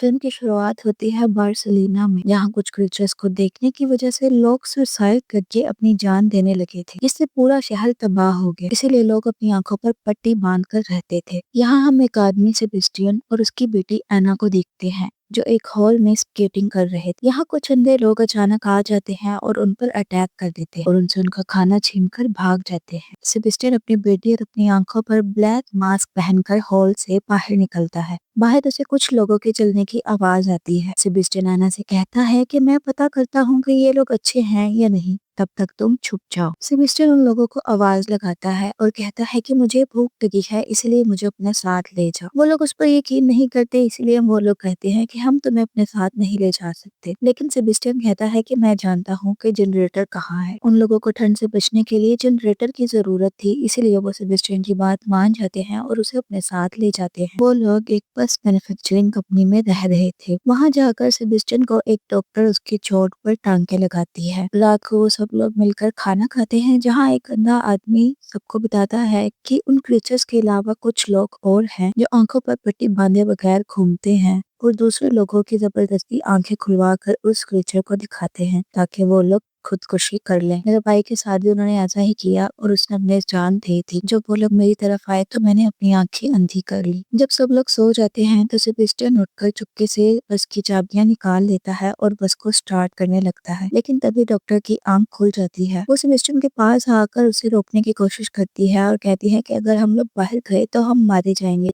Film की शुरुआत होती है बार्सिलोना में, जहाँ कुछ क्रीचर्स को देखने की वजह से लोग सुसाइड करके अपनी जान देने लगे थे, जिससे पूरा शहर तबाह हो गया। इसीलिए लोग अपनी आंखों पर पट्टी बांधकर रहते थे। यहाँ हम एक आदमी सेबेस्टियन और उसकी बेटी एना को देखते हैं, जो एक हॉल में स्केटिंग कर रहे थे। यहाँ कुछ अंधे लोग अचानक आ जाते हैं और उन पर अटैक कर देते हैं और उनसे उनका खाना छीनकर भाग जाते हैं। सेबेस्टियन अपनी बेटी और अपनी आंखों पर ब्लैक मास्क पहनकर हॉल से बाहर निकलता है। बाहर उसे कुछ लोगों के चलने की आवाज आती है। सेबेस्टियन एना से कहता है कि मैं पता करता हूँ कि ये लोग अच्छे हैं या नहीं, तब तक तुम छुप जाओ। सेबेस्टियन उन लोगों को आवाज लगाता है और कहता है कि मुझे भूख लगी है, इसलिए मुझे अपने साथ ले जाओ। वो लोग उस पर यकीन नहीं करते, इसलिए वो लोग कहते हैं कि हम तुम्हें अपने साथ नहीं ले जा सकते। लेकिन सेबेस्टियन कहता है कि मैं जानता हूँ कि जनरेटर कहाँ है। उन लोगों को ठंड से बचने के लिए जनरेटर की जरूरत थी, इसीलिए वो सेबेस्टियन की बात मान जाते हैं और उसे अपने साथ ले जाते हैं। वो लोग एक बस मैन्युफैक्चरिंग कंपनी में रह रहे थे। वहाँ जाकर सेबेस्टियन को एक डॉक्टर उसकी चोट पर टांके लगाती है। रात को वो सब लोग मिलकर खाना खाते हैं, जहाँ एक अंधा आदमी सबको बताता है कि उन क्रीचर्स के अलावा कुछ लोग और हैं जो आंखों पर पट्टी बांधे बगैर घूमते हैं और दूसरे लोगों की जबरदस्ती आंखें खुलवा कर उस क्रीचर को दिखाते हैं ताकि वो लोग खुदकुशी कर लें। मेरे भाई के साथ भी उन्होंने ऐसा ही किया और उसने अपने जान दे दी। जब वो लोग मेरी तरफ आए तो मैंने अपनी आंखें अंधी कर ली। जब सब लोग सो जाते हैं तो सेबेस्टियन उठकर चुपके से बस की चाबियां निकाल लेता है और बस को स्टार्ट करने लगता है। लेकिन तभी डॉक्टर की आंख खुल जाती है। वो सेबेस्टियन के पास आकर उसे रोकने की कोशिश करती है और कहती है कि अगर हम लोग बाहर गए तो हम मारे जाएंगे।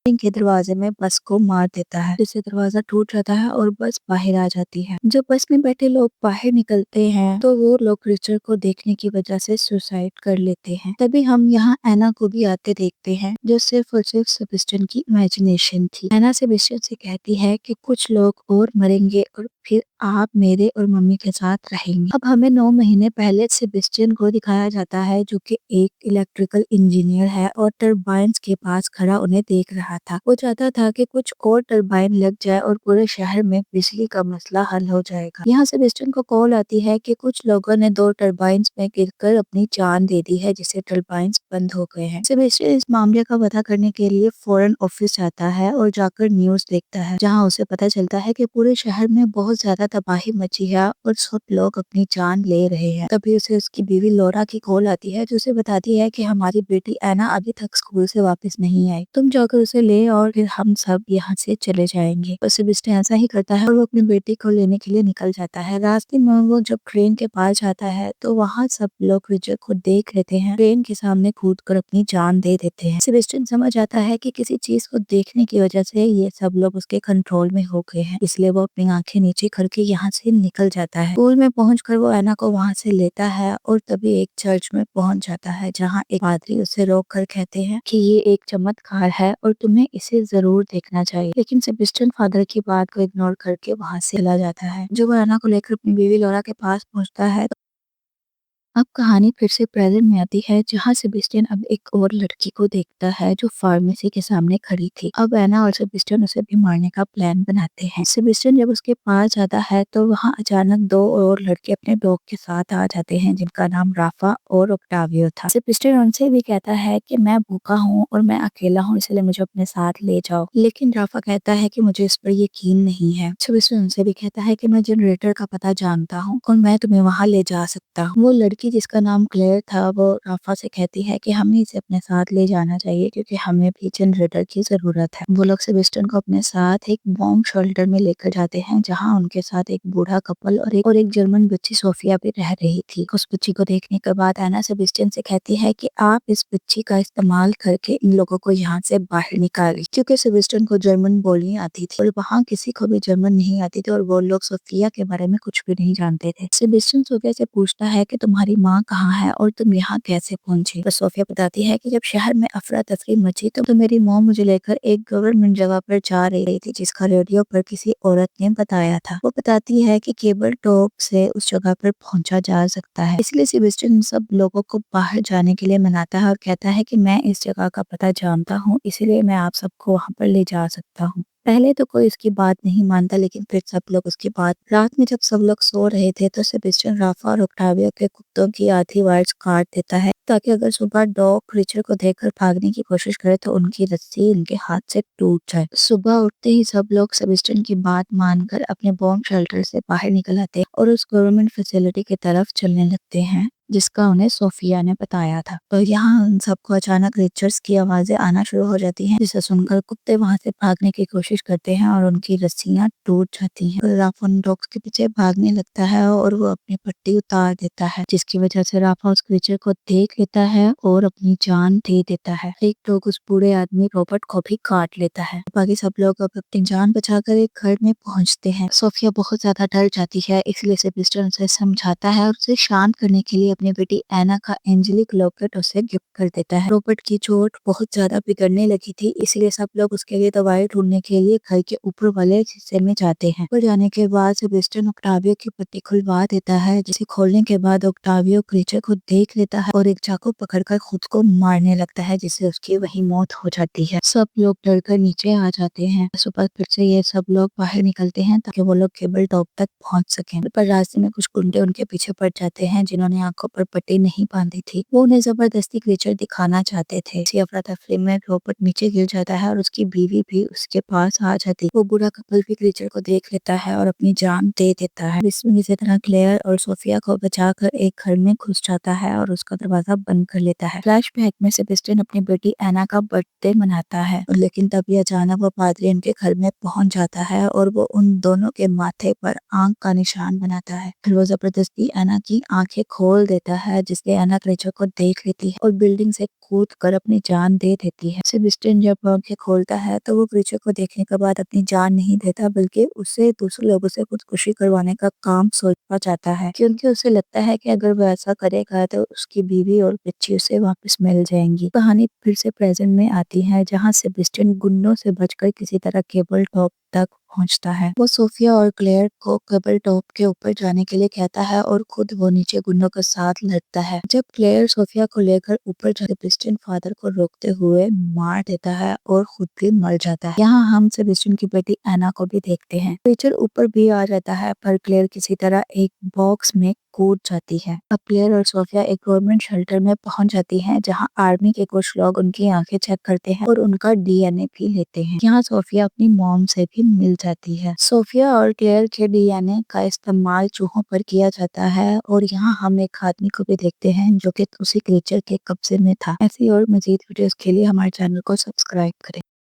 के दरवाजे में बस को मार देता है, जिससे दरवाजा टूट जाता है और बस बाहर आ जाती है। जब बस में बैठे लोग बाहर निकलते हैं तो वो लोग रिचर्ड को देखने की वजह से सुसाइड कर लेते हैं। तभी हम यहाँ एना को भी आते देखते हैं, जो सिर्फ और सिर्फ सेबेस्टियन की इमेजिनेशन थी। एना सेबेस्टियन से कहती है कि कुछ लोग और मरेंगे और फिर आप मेरे और मम्मी के साथ रहेंगे। अब हमें 9 महीने पहले सेबेस्टियन को दिखाया जाता है, जो कि एक इलेक्ट्रिकल इंजीनियर है और टरबाइन्स के पास खड़ा उन्हें देख रहा था। वो चाहता था कि कुछ और टरबाइन लग जाए और पूरे शहर में बिजली का मसला हल हो जाएगा। यहाँ सेबेस्टियन को कॉल आती है कि कुछ लोगों ने 2 टरबाइन्स में गिरकर अपनी जान दे दी है, जिससे टरबाइन्स बंद हो गए हैं। सेबेस्टियन इस मामले का पता करने के लिए फौरन ऑफिस जाता है और जाकर न्यूज देखता है, जहाँ उसे पता चलता है कि पूरे शहर में बहुत ज्यादा तबाही मची है और सब लोग अपनी जान ले रहे हैं। तभी उसे उसकी बीवी लौरा की कॉल आती है, जो उसे बताती है कि हमारी बेटी एना अभी तक स्कूल से वापस नहीं आई, तुम जाकर उसे ले और फिर हम सब यहाँ से चले जाएंगे। तो सेबेस्टियन ऐसा ही करता है और वो अपनी बेटी को लेने के लिए निकल जाता है। रास्ते में वो जब ट्रेन के पास जाता है तो वहाँ सब लोग रिचर्ड को देख लेते हैं, ट्रेन के सामने कूद कर अपनी जान दे देते हैं। सेबेस्टियन समझ आता है कि किसी चीज को देखने की वजह से ये सब लोग उसके कंट्रोल में हो गए हैं, इसलिए वो अपनी आंखें नीचे करके यहाँ से निकल जाता है। स्कूल में पहुंचकर वो एना को वहाँ से लेता है और तभी एक चर्च में पहुंच जाता है, जहाँ एक पादरी उसे रोक कर कहते हैं कि ये एक चमत्कार है और तुम्हें इसे जरूर देखना चाहिए। लेकिन सेबेस्टियन फादर की बात को इग्नोर करके वहाँ से चला जाता है। जब वो एना को लेकर अपनी बीवी लौरा के पास पहुंचता है, अब कहानी फिर से प्रेजेंट में आती है, जहाँ सेबेस्टियन अब एक और लड़की को देखता है जो फार्मेसी के सामने खड़ी थी। अब एना और सेबेस्टियन उसे भी मारने का प्लान बनाते हैं। सेबेस्टियन जब उसके पास जाता है तो वहाँ अचानक 2 और लड़के अपने डॉग के साथ आ जाते हैं, जिनका नाम राफा और ओक्टावियो था। सेबेस्टियन उनसे भी कहता है कि मैं भूखा हूँ और मैं अकेला हूँ, इसलिए मुझे अपने साथ ले जाओ। लेकिन राफा कहता है कि मुझे इस पर यकीन नहीं है। सेबेस्टियन उनसे भी कहता है कि मैं जनरेटर का पता जानता हूँ और मैं तुम्हें वहाँ ले जा सकता हूँ। वो लड़की जिसका नाम क्लेयर था, वो राफा से कहती है कि हमें इसे अपने साथ ले जाना चाहिए क्योंकि हमें भी जनरेटर की जरूरत है। वो लोग सेबेस्टियन को अपने साथ एक बॉम्ब शेल्टर में लेकर जाते हैं, जहाँ उनके साथ एक बूढ़ा कपल और एक जर्मन बच्ची सोफिया भी रह रही थी। उस बच्ची को देखने के बाद एना सेबेस्टियन से कहती है कि आप इस बच्ची का इस्तेमाल करके इन लोगों को यहाँ से बाहर निकालिए, क्योंकि सेबेस्टियन को जर्मन बोलनी आती थी और वहाँ किसी को भी जर्मन नहीं आती थी और वो लोग सोफिया के बारे में कुछ भी नहीं जानते थे। सेबेस्टियन सोफिया से पूछता है कि तुम्हारी माँ कहाँ है और तुम यहाँ कैसे पहुंची। तो सोफिया बताती है कि जब शहर में अफरा तफरी मची तो मेरी मॉम मुझे लेकर एक गवर्नमेंट जगह पर जा रही थी, जिसका रेडियो पर किसी औरत ने बताया था। वो बताती है कि केबल टॉप से उस जगह पर पहुंचा जा सकता है। इसलिए सेबेस्टियन सब लोगों को बाहर जाने के लिए मनाता है और कहता है कि मैं इस जगह का पता जानता हूँ, इसलिए मैं आप सबको वहाँ पर ले जा सकता हूँ। पहले तो कोई उसकी बात नहीं मानता, लेकिन फिर सब लोग उसकी बात। रात में जब सब लोग सो रहे थे तो सेबेस्टियन राफा और ऑक्टावियो के कुत्तों की आधी वाइर्स काट देता है, ताकि अगर सुबह डॉग क्रीचर को देखकर भागने की कोशिश करे तो उनकी रस्सी उनके हाथ से टूट जाए। सुबह उठते ही सब लोग सेबेस्टियन की बात मानकर अपने बॉम्ब शेल्टर से बाहर निकल आते और उस गवर्नमेंट फैसिलिटी की तरफ चलने लगते हैं जिसका उन्हें सोफिया ने बताया था। तो यहाँ उन सबको अचानक रिचर्ड्स की आवाजें आना शुरू हो जाती हैं, जिसे सुनकर कुत्ते वहां से भागने की कोशिश करते हैं और उनकी रस्सियां टूट जाती हैं। तो राफा उन डॉग्स के पीछे भागने लगता है और वो अपनी पट्टी उतार देता है, जिसकी वजह से राफा उस क्रीचर को देख लेता है और अपनी जान दे देता है। एक डॉग उस बूढ़े आदमी रॉबर्ट को भी काट लेता है। बाकी सब लोग अब अपनी जान बचाकर एक घर में पहुंचते हैं। सोफिया बहुत ज्यादा डर जाती है, इसलिए सेबेस्टियन उसे समझाता है और उसे शांत करने के लिए अपनी बेटी एना का एंजेलिक लॉकेट उसे गिफ्ट कर देता है। रॉबर्ट की चोट बहुत ज्यादा बिगड़ने लगी थी, इसलिए सब लोग उसके लिए दवाई ढूंढने के लिए घर के ऊपर वाले हिस्से में जाते हैं। ऊपर जाने के बाद सेबेस्टियन ऑक्टावियो की पट्टी खुलवा देता है, जिसे खोलने के बाद ऑक्टावियो क्रीचर को देख लेता है और एक चाकू पकड़कर खुद को मारने लगता है, जिससे उसकी वही मौत हो जाती है। सब लोग डरकर नीचे आ जाते हैं। सुबह फिर से ये सब लोग बाहर निकलते हैं ताकि वो लोग केबल टॉप तक पहुंच सकें, पर रास्ते में कुछ गुंडे उनके पीछे पड़ जाते हैं जिन्होंने आंखों पर पट्टी नहीं बांधी थी। वो उन्हें जबरदस्ती क्रीचर दिखाना चाहते थे। इसी अफरा तफरी में रॉबर्ट नीचे गिर जाता है और उसकी बीवी भी उसके पास आ जाती। वो बुरा कपल भी क्रीचर को देख लेता है और अपनी जान दे देता है। इसमें इसी तरह क्लेयर और सोफिया को बचाकर एक घर में घुस जाता है और उसका दरवाजा बंद कर लेता है। फ्लैशबैक में सेबेस्टियन अपनी बेटी एना का बर्थडे मनाता है, लेकिन तभी अचानक वो पादरी उनके घर में पहुंच जाता है और वो उन दोनों के माथे पर आंख का निशान बनाता है। फिर वो जबरदस्ती एना की आंखें खोल देता है, जिससे एना क्रीचर को देख लेती है और बिल्डिंग से कूद कर अपनी जान दे देती है। सेबेस्टियन जब आंखें खोलता है तो वो क्रीचर को देखने के बाद अपनी जान नहीं देता, बल्कि उसे दूसरे लोगों से खुदकुशी करवाने का काम सोचना चाहता है, क्योंकि उसे लगता है कि अगर वो ऐसा करेगा तो उसकी बीवी और बच्ची उसे वापस मिल जाएंगी। कहानी फिर से प्रेजेंट में आती है, जहाँ सेबेस्टियन गुंडों से बचकर किसी तरह केबल टॉप तक पहुंचता है। वो सोफिया और क्लेयर को केबल टॉप के ऊपर जाने के लिए कहता है और खुद वो नीचे गुंडों के साथ लड़ता है। जब क्लेयर सोफिया को लेकर ऊपर जाते सेबेस्टियन फादर को रोकते हुए मार देता है और खुद भी मर जाता है। यहाँ हम सेबेस्टियन की बेटी एना को भी देखते हैं। क्रीचर ऊपर भी आ जाता है, पर क्लेयर किसी तरह एक बॉक्स में कूद जाती है। अब क्लेयर और सोफिया एक गवर्नमेंट शेल्टर में पहुंच जाती हैं, जहां आर्मी के कुछ लोग उनकी आंखें चेक करते हैं और उनका डीएनए भी लेते हैं। यहाँ सोफिया अपनी मॉम से भी मिल जाती है। सोफिया और क्लेयर के डीएनए का इस्तेमाल चूहों पर किया जाता है और यहाँ हम एक आदमी को भी देखते हैं जो कि उसी क्रीचर के कब्जे में था। ऐसी और मजीद वीडियोस के लिए हमारे चैनल को सब्सक्राइब करें।